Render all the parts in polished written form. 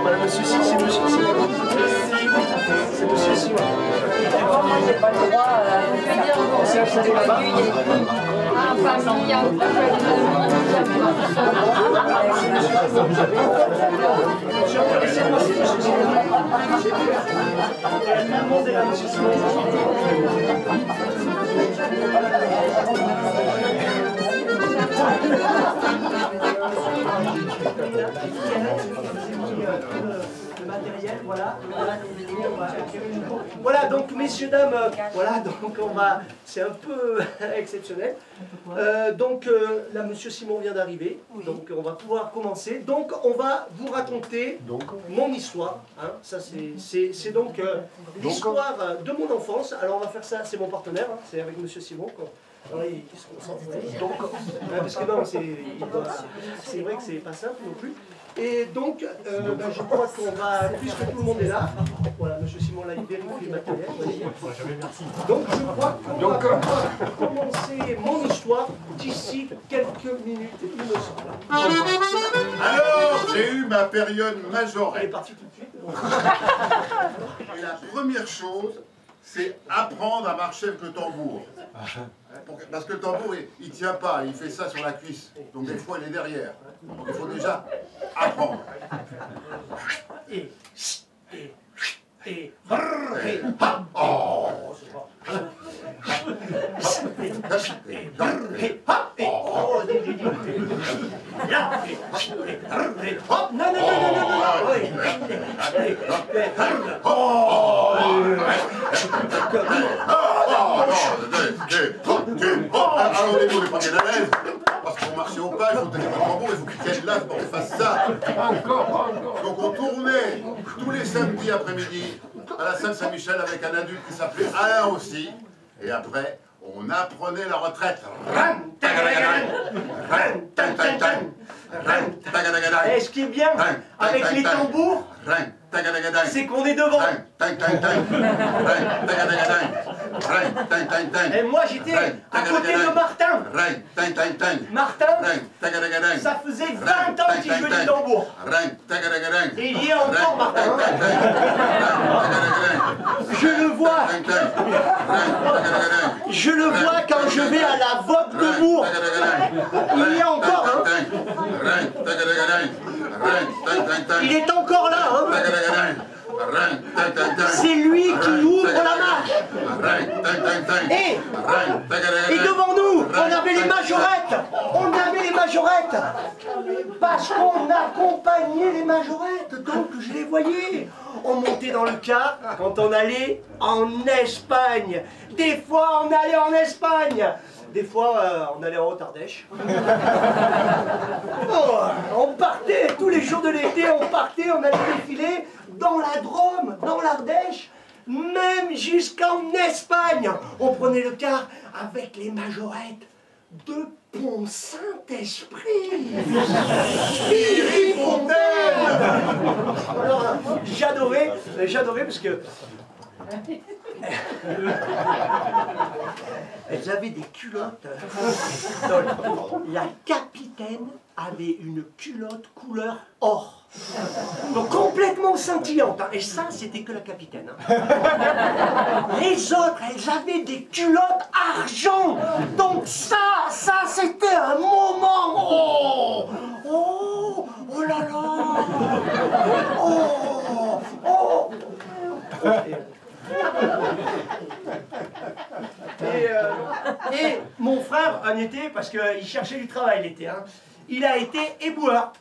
Voilà, monsieur, c'est monsieur Simon. C'est monsieur Simon. Moi, j'ai pas le droit de dire On s'est installé là-bas. un familial. Laissez-moi, c'est monsieur Simon. Tout le monde est là, monsieur Simon. Le matériel, voilà. Voilà, donc messieurs, dames, voilà, donc on va, c'est un peu exceptionnel. Là, monsieur Simon vient d'arriver, donc on va pouvoir commencer. Donc on va vous raconter mon histoire. Hein, ça c'est donc l'histoire de mon enfance. Alors on va faire ça, c'est mon partenaire, hein, c'est avec monsieur Simon. Alors, il se concentre. Donc, parce que non, c'est vrai que c'est pas simple non plus. Et donc, je crois qu'on va, puisque tout le monde est là, voilà, monsieur Simon là, il vérifie le matériel. Donc, je crois qu'on va pouvoir commencer mon histoire d'ici quelques minutes, il me semble. Alors, j'ai eu ma période Il est majorette. parti tout de suite. Et la première chose, c'est apprendre à marcher avec le tambour. Parce que le tambour, il ne tient pas, il fait ça sur la cuisse. Donc des fois, il est derrière. Donc il faut déjà apprendre. Et Oh. Alors au début, on n'est pas bien à l'aise. Parce qu'on marchait au pas, il faut tenir le tambour, il faut qu'il tienne là pour qu'on fasse ça. Donc on tournait tous les samedis après-midi à la Sainte-Saint-Michel avec un adulte qui s'appelait Alain aussi. Et après, on apprenait la retraite. Et ce qui est bien avec les tambours, c'est qu'on est devant. Et moi j'étais à côté de Martin. Martin, ça faisait 20 ans qu'il jouait du tambour. Et il y est encore Martin. Je le vois. Je le vois quand je vais à la Vogue de Mours. Il y est encore, hein. Il est encore là, hein. C'est lui qui ouvre la marche. Et devant nous, on avait les majorettes. On avait les majorettes. Parce qu'on accompagnait les majorettes. Donc je les voyais. On montait dans le car quand on allait en Espagne. Des fois, on allait en Espagne. Des fois, on allait en Haute-Ardèche. On partait tous les jours de l'été, on allait défiler dans la Drôme, dans l'Ardèche, même jusqu'en Espagne. On prenait le car avec les majorettes de Pont-Saint-Esprit. Alors, j'adorais parce que elles avaient des culottes. La capitaine avait une culotte couleur or. Donc complètement scintillante. Hein. Et ça, c'était que la capitaine. Hein. Les autres, elles avaient des culottes argent. Donc ça c'était un moment. Oh, oh, oh là là. Oh, oh. Et mon frère, un été, parce qu'il cherchait du travail l'été, hein, il a été éboueur.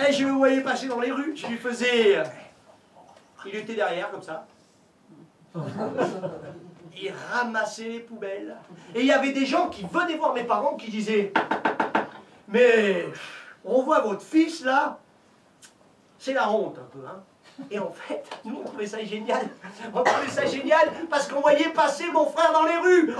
Et je le voyais passer dans les rues, je lui faisais... Il était derrière, comme ça. Il ramassait les poubelles. Et il y avait des gens qui venaient voir mes parents qui disaient « Mais on voit votre fils là, c'est la honte un peu, hein. » Et en fait, nous on trouvait ça génial. On trouvait ça génial parce qu'on voyait passer mon frère dans les rues.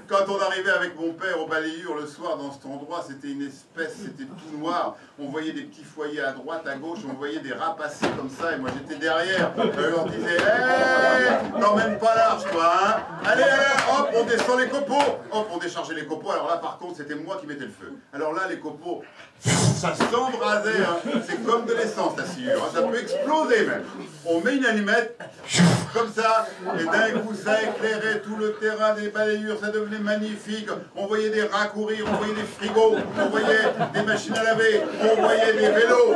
Quand on arrivait avec mon père au balayure le soir dans cet endroit, c'était une espèce, c'était tout noir. On voyait des petits foyers à droite, à gauche, on voyait des rats passer comme ça, et moi j'étais derrière. On leur disait, hé, t'emmènes pas large, toi, hein. Allez, allez, hop, on descend les copeaux. Hop, on déchargeait les copeaux. Alors là, par contre, c'était moi qui mettais le feu. Alors là, les copeaux, ça s'embrasait, hein. C'est comme de l'essence, la sciure, hein. Ça peut exploser même. On met une allumette, comme ça, et d'un coup, ça éclairait tout le terrain des balayures, ça devenait magnifique. On voyait des rats courir, on voyait des frigos, on voyait des machines à laver, on voyait des vélos.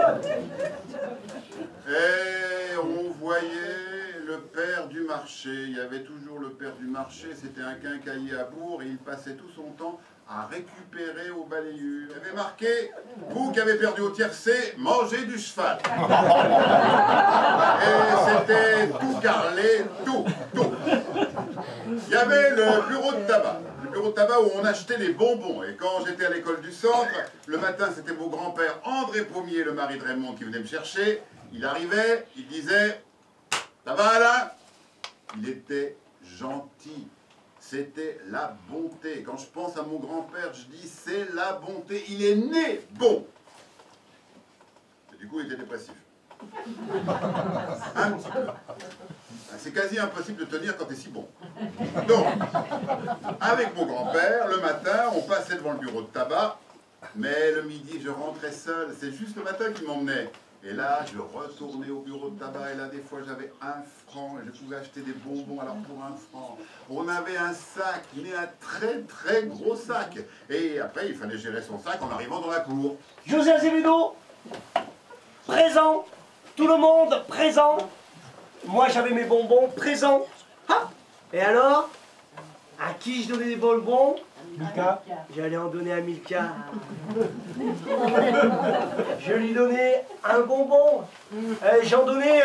Et on voyait le père du marché. Il y avait toujours le père du marché, c'était un quincaillier à Bourg, et il passait tout son temps à récupérer aux balayures. Il y avait marqué, vous qui avez perdu au tiercé, mangez du cheval. Et c'était tout carrelé, tout. Il y avait le bureau de tabac. Le bureau de tabac où on achetait les bonbons. Et quand j'étais à l'école du centre, le matin c'était mon grand-père André Pommier, le mari de Raymond, qui venait me chercher. Il arrivait, il disait, ça va Alain? Il était gentil. C'était la bonté. Quand je pense à mon grand-père, je dis c'est la bonté. Il est né bon. Et du coup, il était dépressif. Un petit peu. C'est quasi impossible de tenir quand t'es si bon. Donc, avec mon grand-père, le matin, on passait devant le bureau de tabac, mais le midi, je rentrais seul. C'est juste le matin qui m'emmenait. Et là, je retournais au bureau de tabac, et là, des fois, j'avais 1 franc, et je pouvais acheter des bonbons, alors pour 1 franc. On avait un sac, mais un très, très gros sac. Et après, il fallait gérer son sac en arrivant dans la cour. José Azevedo, présent. Tout le monde, présent. Moi, j'avais mes bonbons, présent. Ah. Et alors, à qui je donnais des bonbons? Milka. J'allais en donner à Milka. Je lui donnais un bonbon. J'en donnais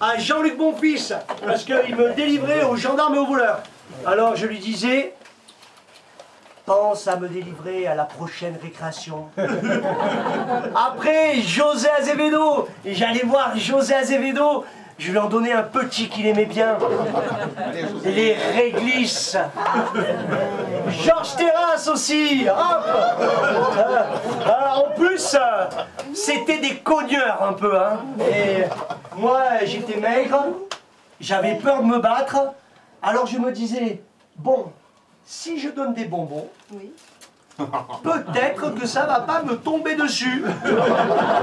à Jean-Luc Bonfils, parce qu'il me délivrait aux gendarmes et aux voleurs. Alors je lui disais, pense à me délivrer à la prochaine récréation. Après, José Azevedo. Et j'allais voir José Azevedo. Je lui en donnais un petit qu'il aimait bien. Les réglisses. Georges Terrasse aussi. Hop. En plus, c'était des cogneurs un peu. Hein. Et moi, j'étais maigre. J'avais peur de me battre. Alors je me disais, bon, si je donne des bonbons, peut-être que ça va pas me tomber dessus.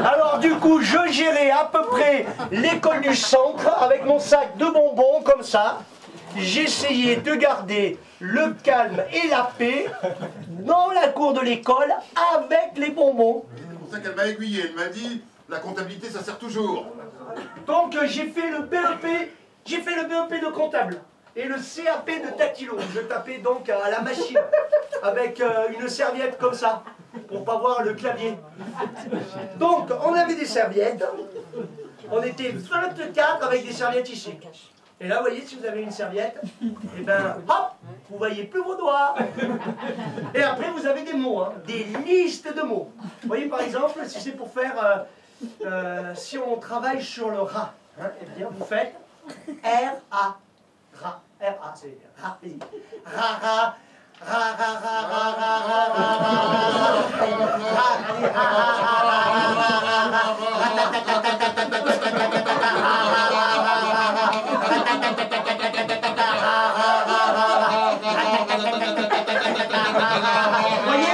Alors du coup, je gérais à peu près l'école du centre avec mon sac de bonbons comme ça. J'essayais de garder le calme et la paix dans la cour de l'école avec les bonbons. C'est pour ça qu'elle m'a aiguillé. Elle m'a dit, la comptabilité, ça sert toujours. Donc j'ai fait le BEP, de comptable. Et le CAP de dactylo. Je tapais donc à la machine avec une serviette comme ça, pour pas voir le clavier. Donc on avait des serviettes, on était 24 avec des serviettes ici. Et là, vous voyez, si vous avez une serviette, et ben hop, vous voyez plus vos doigts. Et après, vous avez des mots, hein, des listes de mots. Vous voyez, par exemple, si c'est pour faire, si on travaille sur le rat, hein, eh bien, vous faites R-A. Ra, R-A, c'est ra, ra, ra, ra,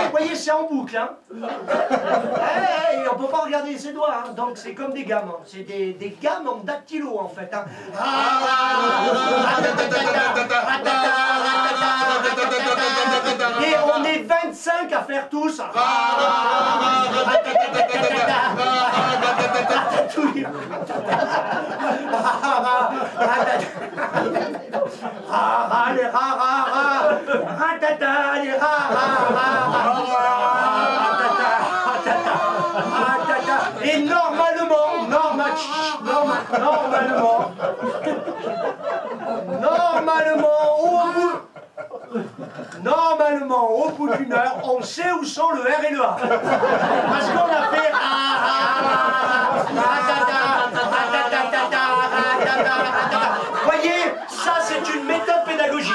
Vous voyez, c'est en boucle, hein. Et on peut pas regarder ses doigts, hein. Donc c'est comme des gammes, hein. C'est des gammes en dactylo, en fait, hein. Et on est 25 à faire tous. Et normalement, au bout d'une heure, on sait où sont le R et le A. Parce qu'on a fait voyez, ça c'est une méthode pédagogique.